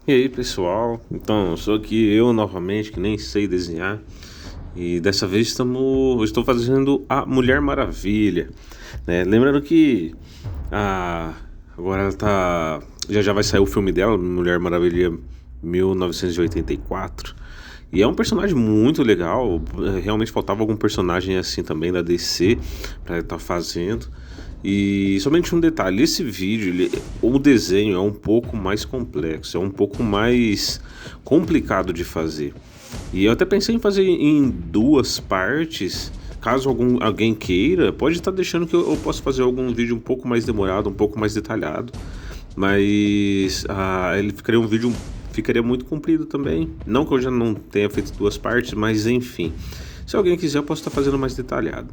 E aí, pessoal? Então, sou aqui eu novamente, que nem sei desenhar. E dessa vez eu estou fazendo a Mulher Maravilha, né? Lembrando que a, agora ela tá. Já vai sair o filme dela, Mulher Maravilha 1984. E é um personagem muito legal. Realmente faltava algum personagem assim também da DC pra estar fazendo. E somente um detalhe, esse vídeo, o desenho é um pouco mais complexo, é um pouco mais complicado de fazer. E eu até pensei em fazer em duas partes. Caso alguém queira, pode estar deixando que eu possa fazer algum vídeo um pouco mais demorado, um pouco mais detalhado. Mas ele ficaria um vídeo ficaria muito comprido também. Não que eu já não tenha feito duas partes, mas enfim. Se alguém quiser, eu posso estar fazendo mais detalhado.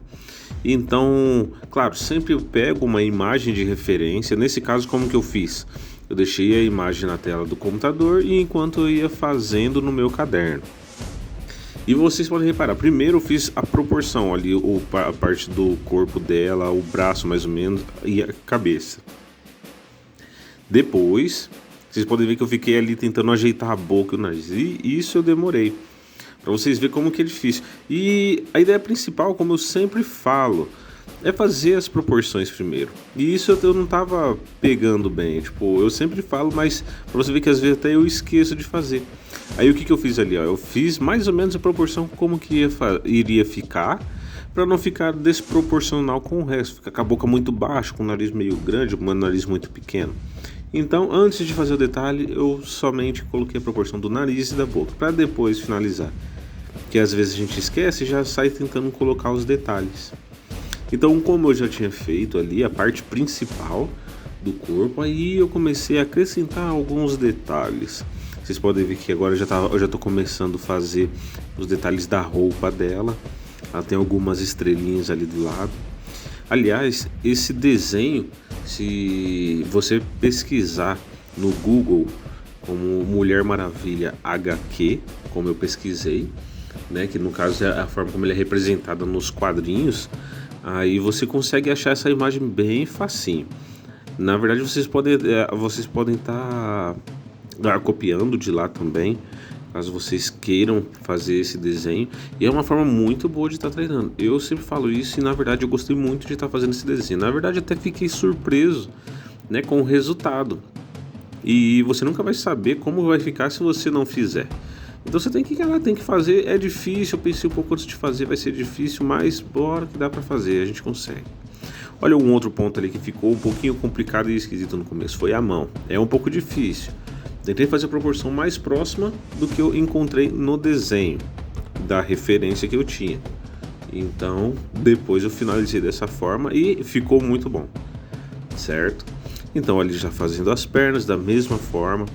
Então, claro, sempre eu pego uma imagem de referência. Nesse caso, como que eu fiz? Eu deixei a imagem na tela do computador e enquanto eu ia fazendo no meu caderno. E vocês podem reparar, primeiro eu fiz a proporção ali, a parte do corpo dela, o braço mais ou menos e a cabeça. Depois, vocês podem ver que eu fiquei ali tentando ajeitar a boca e o nariz. E isso eu demorei. Pra vocês verem como que é difícil. E a ideia principal, como eu sempre falo, é fazer as proporções primeiro. E isso eu não tava pegando bem. Tipo, eu sempre falo, mas pra você ver que às vezes até eu esqueço de fazer. Aí o que eu fiz ali, ó? Eu fiz mais ou menos a proporção como que iria ficar, pra não ficar desproporcional com o resto. Ficar com a boca muito baixa, com o nariz meio grande, com o nariz muito pequeno. Então, antes de fazer o detalhe, eu somente coloquei a proporção do nariz e da boca, para depois finalizar. Que às vezes a gente esquece e já sai tentando colocar os detalhes. Então, como eu já tinha feito ali a parte principal do corpo, aí eu comecei a acrescentar alguns detalhes. Vocês podem ver que agora eu já estou começando a fazer os detalhes da roupa dela. Ela tem algumas estrelinhas ali do lado. Aliás, esse desenho, se você pesquisar no Google como Mulher Maravilha HQ, como eu pesquisei, né, que no caso é a forma como ele é representado nos quadrinhos, aí você consegue achar essa imagem bem facinho. Na verdade, vocês podem estar copiando de lá também, caso vocês queiram fazer esse desenho. E é uma forma muito boa de estar treinando. Eu sempre falo isso e na verdade eu gostei muito de estar fazendo esse desenho. Na verdade, até fiquei surpreso, né, com o resultado. E você nunca vai saber como vai ficar se você não fizer. Então você tem que ir lá, tem que fazer. É difícil, eu pensei um pouco antes de fazer, vai ser difícil, mas bora que dá pra fazer, a gente consegue. Olha um outro ponto ali que ficou um pouquinho complicado e esquisito no começo, foi a mão. É um pouco difícil. Tentei fazer a proporção mais próxima do que eu encontrei no desenho, da referência que eu tinha. Então, depois eu finalizei dessa forma e ficou muito bom, certo? Então, ali já fazendo as pernas da mesma forma.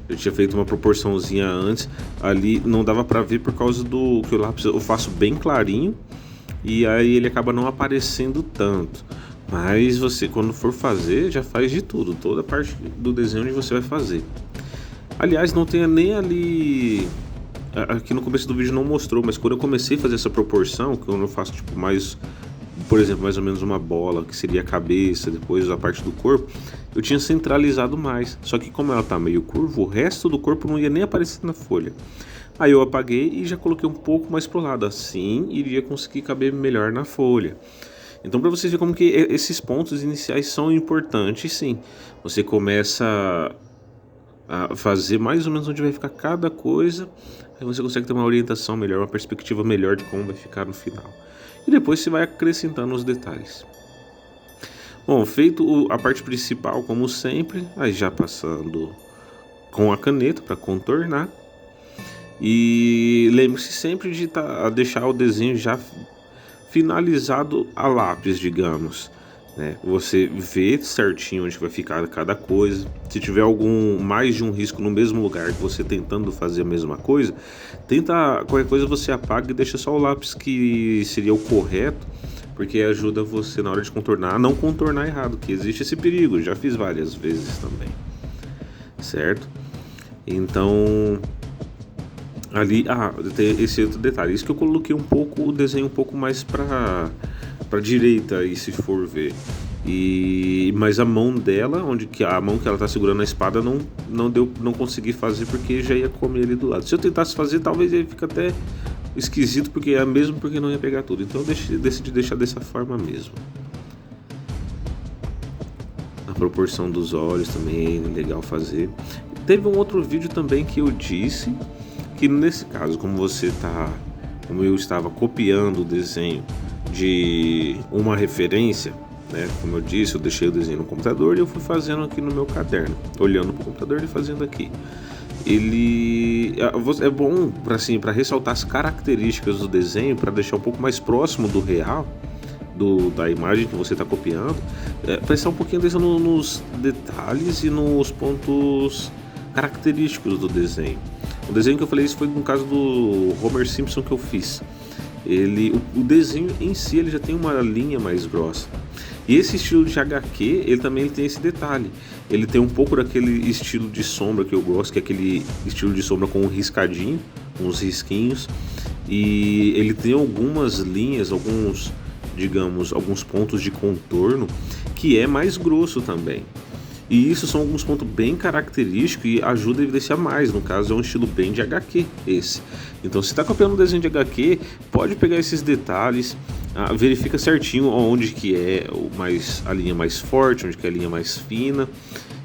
Eu tinha feito uma proporçãozinha antes. Ali não dava pra ver por causa do que o lápis eu faço bem clarinho. E aí ele acaba não aparecendo tanto. Mas você, quando for fazer, já faz de tudo. Toda a parte do desenho onde você vai fazer. Aliás, não tenha nem ali. Aqui no começo do vídeo não mostrou, mas quando eu comecei a fazer essa proporção, quando eu faço tipo mais, por exemplo, mais ou menos uma bola, que seria a cabeça, depois a parte do corpo, eu tinha centralizado mais. Só que como ela tá meio curva, o resto do corpo não ia nem aparecer na folha. Aí eu apaguei e já coloquei um pouco mais pro lado, assim iria conseguir caber melhor na folha. Então, para vocês verem como que esses pontos iniciais são importantes, sim. Você começa a fazer mais ou menos onde vai ficar cada coisa, aí você consegue ter uma orientação melhor, uma perspectiva melhor de como vai ficar no final. E depois você vai acrescentando os detalhes. Bom, feito a parte principal, como sempre, aí já passando com a caneta para contornar. E lembre-se sempre de deixar o desenho já finalizado a lápis, digamos, né? Você vê certinho onde vai ficar cada coisa. Se tiver mais de um risco no mesmo lugar que você tentando fazer a mesma coisa, qualquer coisa você apaga e deixa só o lápis que seria o correto, porque ajuda você na hora de contornar a não contornar errado, que existe esse perigo, já fiz várias vezes também, certo? Então ali, tem esse outro detalhe, isso que eu coloquei um pouco o desenho um pouco mais para direita aí, se for ver. Mas a mão dela, a mão que ela tá segurando a espada, não consegui fazer porque já ia comer ali do lado. Se eu tentasse fazer, talvez ele fique até esquisito, porque não ia pegar tudo. Então eu decidi deixar dessa forma mesmo. A proporção dos olhos também é legal fazer. Teve um outro vídeo também que eu disse que nesse caso, como eu estava copiando o desenho de uma referência, né? Como eu disse, eu deixei o desenho no computador e eu fui fazendo aqui no meu caderno, olhando para o computador e fazendo aqui. Ele é bom para ressaltar as características do desenho, para deixar um pouco mais próximo do real, da imagem que você está copiando, prestar um pouquinho atenção nos detalhes e nos pontos característicos do desenho. O desenho que eu falei, isso foi no caso do Homer Simpson que eu fiz. O desenho em si ele já tem uma linha mais grossa. E esse estilo de HQ, ele tem esse detalhe. Ele tem um pouco daquele estilo de sombra que eu gosto, que é aquele estilo de sombra com um riscadinho, com uns risquinhos. E ele tem algumas linhas, alguns pontos de contorno que é mais grosso também. E isso são alguns pontos bem característicos e ajuda a evidenciar mais. No caso, é um estilo bem de HQ esse. Então, se está copiando um desenho de HQ, pode pegar esses detalhes, verifica certinho onde que é a linha mais forte, onde que é a linha mais fina.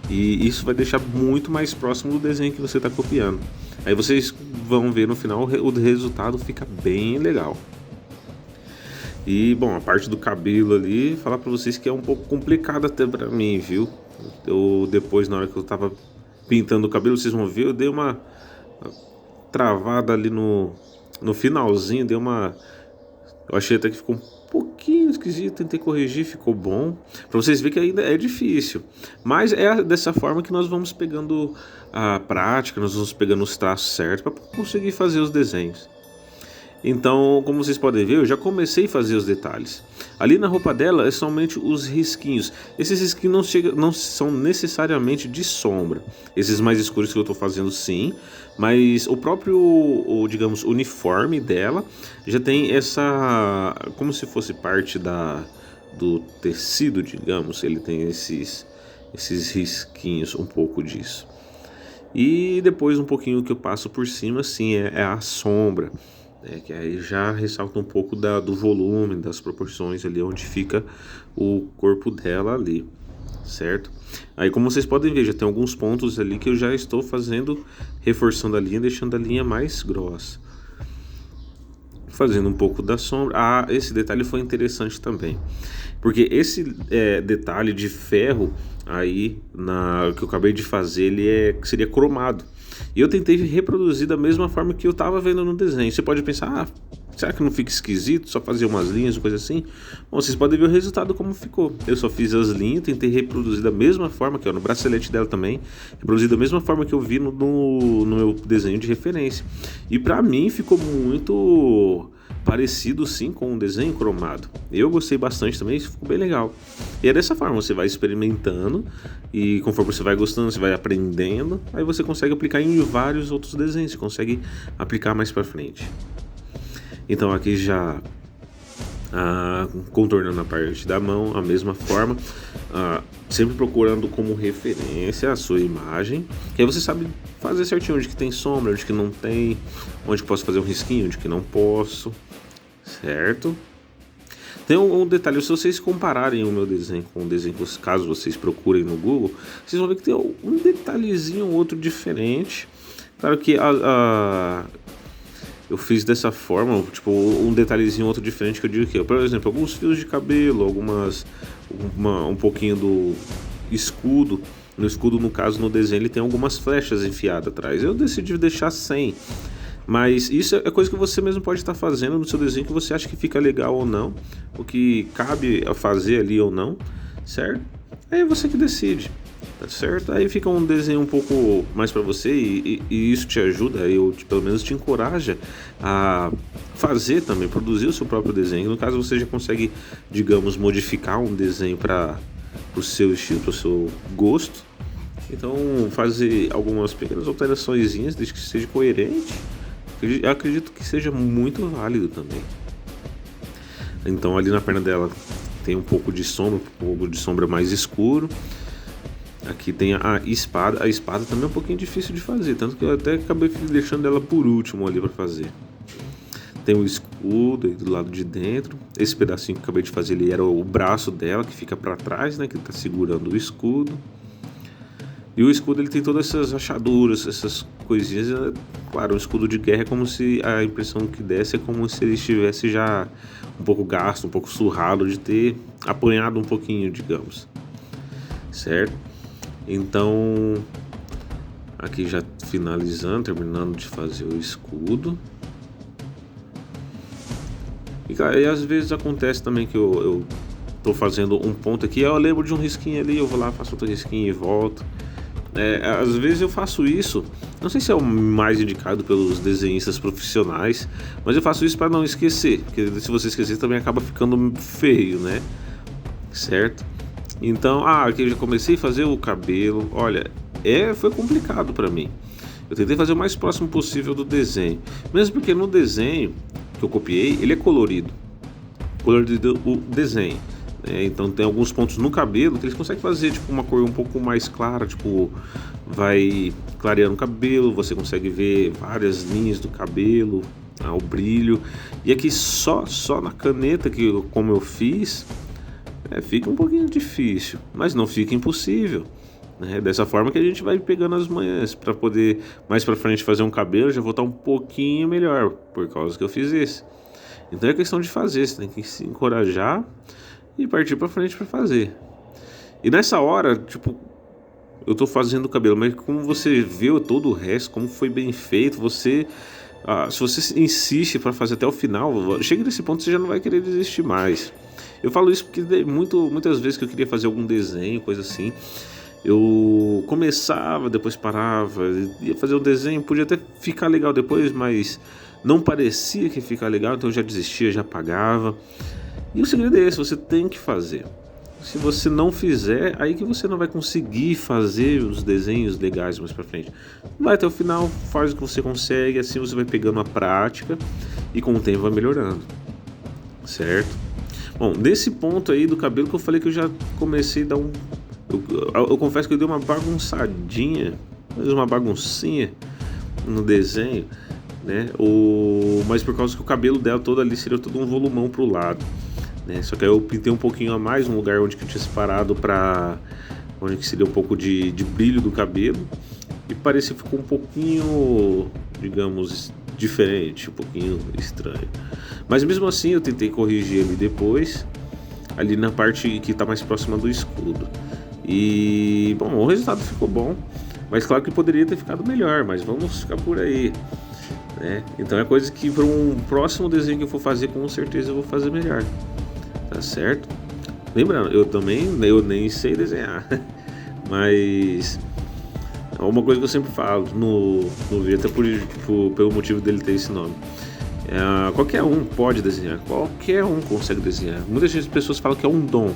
E isso vai deixar muito mais próximo do desenho que você está copiando. Aí vocês vão ver no final, o resultado fica bem legal. E, bom, a parte do cabelo ali, falar pra vocês que é um pouco complicado até pra mim, viu? Depois, na hora que eu tava pintando o cabelo, vocês vão ver, eu dei uma travada ali no finalzinho, eu achei até que ficou um pouquinho esquisito, tentei corrigir, ficou bom. Pra vocês verem que ainda é difícil. Mas é dessa forma que nós vamos pegando a prática, nós vamos pegando os traços certos pra conseguir fazer os desenhos. Então, como vocês podem ver, eu já comecei a fazer os detalhes. Ali na roupa dela é somente os risquinhos. Esses risquinhos não são necessariamente de sombra. Esses mais escuros que eu estou fazendo, sim. Mas o próprio, digamos, uniforme dela já tem como se fosse parte do tecido, digamos. Ele tem esses risquinhos, um pouco disso. E depois um pouquinho que eu passo por cima, sim, é a sombra. Que aí já ressalta um pouco do volume, das proporções ali, onde fica o corpo dela ali, certo? Aí, como vocês podem ver, já tem alguns pontos ali que eu já estou reforçando a linha, deixando a linha mais grossa. Fazendo um pouco da sombra. Esse detalhe foi interessante também, porque esse detalhe de ferro aí, que eu acabei de fazer, ele seria cromado. E eu tentei reproduzir da mesma forma que eu estava vendo no desenho. Você pode pensar, será que não fica esquisito só fazer umas linhas ou coisa assim? Bom, vocês podem ver o resultado como ficou. Eu só fiz as linhas, tentei reproduzir da mesma forma, que é no bracelete dela também, reproduzir da mesma forma que eu vi no meu desenho de referência. E pra mim ficou muito parecido sim com um desenho cromado. Eu gostei bastante também, isso ficou bem legal. E é dessa forma, você vai experimentando e conforme você vai gostando, você vai aprendendo, aí você consegue aplicar em vários outros desenhos, você consegue aplicar mais pra frente. Então aqui já contornando a parte da mão, a mesma forma, sempre procurando como referência a sua imagem, que aí você sabe fazer certinho onde que tem sombra, onde que não tem, onde posso fazer um risquinho, onde que não posso, certo? Tem um detalhe, se vocês compararem o meu desenho com o desenho, caso vocês procurem no Google, vocês vão ver que tem um detalhezinho ou outro diferente. Claro que eu fiz dessa forma, tipo, um detalhezinho outro diferente que eu digo que, por exemplo, alguns fios de cabelo, um pouquinho do escudo. No escudo, no caso, no desenho, ele tem algumas flechas enfiadas atrás. Eu decidi deixar sem. Mas isso é coisa que você mesmo pode estar fazendo no seu desenho, que você acha que fica legal ou não, o que cabe a fazer ali ou não, certo? Aí é você que decide, tá certo? Aí fica um desenho um pouco mais para você e isso te ajuda, pelo menos te encoraja a fazer também, produzir o seu próprio desenho. No caso, você já consegue, digamos, modificar um desenho para o seu estilo, para o seu gosto. Então, fazer algumas pequenas alteraçõezinhas, desde que seja coerente, eu acredito que seja muito válido também. Então, ali na perna dela, tem um pouco de sombra mais escuro. Aqui tem a espada também é um pouquinho difícil de fazer, tanto que eu até acabei deixando ela por último ali para fazer. Tem o escudo aí do lado de dentro. Esse pedacinho que eu acabei de fazer ali era o braço dela, que fica para trás, né, que tá segurando o escudo. E o escudo ele tem todas essas rachaduras, essas coisinhas. Claro, um escudo de guerra é como se a impressão que desse é como se ele estivesse já um pouco gasto, um pouco surrado de ter apanhado um pouquinho, digamos. Certo? Então, aqui já finalizando, terminando de fazer o escudo. E às vezes acontece também que eu tô fazendo um ponto aqui, eu lembro de um risquinho ali, eu vou lá, faço outro risquinho e volto. Às vezes eu faço isso, não sei se é o mais indicado pelos desenhistas profissionais, mas eu faço isso para não esquecer, porque se você esquecer também acaba ficando feio, né? Certo? Então, aqui eu já comecei a fazer o cabelo. Olha, foi complicado para mim. Eu tentei fazer o mais próximo possível do desenho, mesmo porque no desenho que eu copiei, ele é colorido o desenho, né? Então tem alguns pontos no cabelo que eles conseguem fazer tipo uma cor um pouco mais clara, tipo vai clareando o cabelo, você consegue ver várias linhas do cabelo, o brilho. E aqui só na caneta como eu fiz, fica um pouquinho difícil, mas não fica impossível, né? Dessa forma que a gente vai pegando as manhãs para poder mais para frente fazer um cabelo, já vou estar um pouquinho melhor por causa que eu fiz esse. Então é questão de fazer, você tem que se encorajar e partir para frente para fazer. E nessa hora, tipo, eu tô fazendo o cabelo, mas como você vê todo o resto, como foi bem feito, se você insiste para fazer até o final, chega nesse ponto você já não vai querer desistir mais. Eu falo isso porque muitas vezes que eu queria fazer algum desenho, coisa assim, eu começava, depois parava, ia fazer um desenho, podia até ficar legal depois, mas não parecia que ia ficar legal, então eu já desistia, já apagava. E o segredo é esse, você tem que fazer. Se você não fizer, aí que você não vai conseguir fazer os desenhos legais mais pra frente. Vai até o final, faz o que você consegue, assim você vai pegando a prática e com o tempo vai melhorando. Certo? Bom, nesse ponto aí do cabelo que eu falei que eu já comecei a dar eu confesso que eu dei uma bagunçadinha, uma baguncinha no desenho, né? Mas por causa que o cabelo dela todo ali seria todo um volumão pro lado, né? Só que aí eu pintei um pouquinho a mais, um lugar onde que eu tinha separado onde que seria um pouco de brilho do cabelo, e parecia que ficou um pouquinho, digamos, diferente, um pouquinho estranho. Mas mesmo assim eu tentei corrigir ali depois, ali na parte que está mais próxima do escudo. E, bom, o resultado ficou bom, mas claro que poderia ter ficado melhor, mas vamos ficar por aí, né? Então é coisa que para um próximo desenho que eu for fazer, com certeza eu vou fazer melhor, tá certo? Lembrando, eu nem sei desenhar, mas é uma coisa que eu sempre falo no vídeo, até pelo motivo dele ter esse nome. Qualquer um pode desenhar, qualquer um consegue desenhar. Muitas vezes as pessoas falam que é um dom,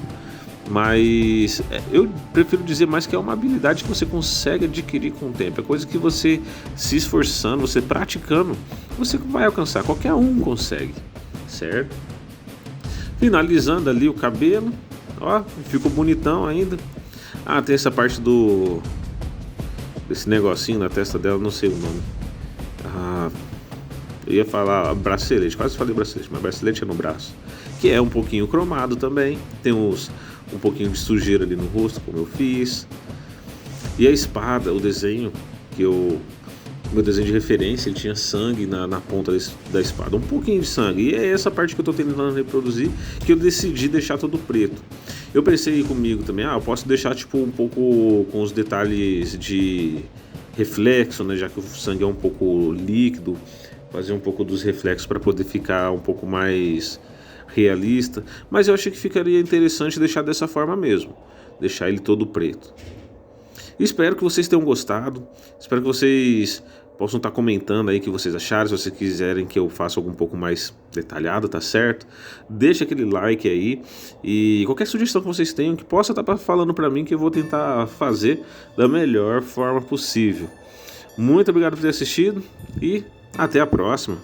mas eu prefiro dizer mais que é uma habilidade que você consegue adquirir com o tempo. É coisa que você se esforçando, você praticando, você vai alcançar. Qualquer um consegue, certo? Finalizando ali o cabelo, ó, ficou bonitão ainda. Tem essa parte desse negocinho na testa dela, não sei o nome. Eu ia falar bracelete, quase falei bracelete, mas bracelete é no braço, que é um pouquinho cromado também. Tem um pouquinho de sujeira ali no rosto, como eu fiz. E a espada, o desenho meu desenho de referência, ele tinha sangue na ponta da espada, um pouquinho de sangue. E é essa parte que eu tô tentando reproduzir, que eu decidi deixar todo preto. Eu pensei comigo também, eu posso deixar tipo um pouco com os detalhes de reflexo, né, já que o sangue é um pouco líquido, fazer um pouco dos reflexos para poder ficar um pouco mais realista, mas eu achei que ficaria interessante deixar dessa forma mesmo, deixar ele todo preto. Espero que vocês tenham gostado, espero que vocês possam estar comentando aí o que vocês acharam, se vocês quiserem que eu faça algo um pouco mais detalhado, tá certo? Deixa aquele like aí, e qualquer sugestão que vocês tenham, que possa estar falando para mim, que eu vou tentar fazer da melhor forma possível. Muito obrigado por ter assistido e até a próxima.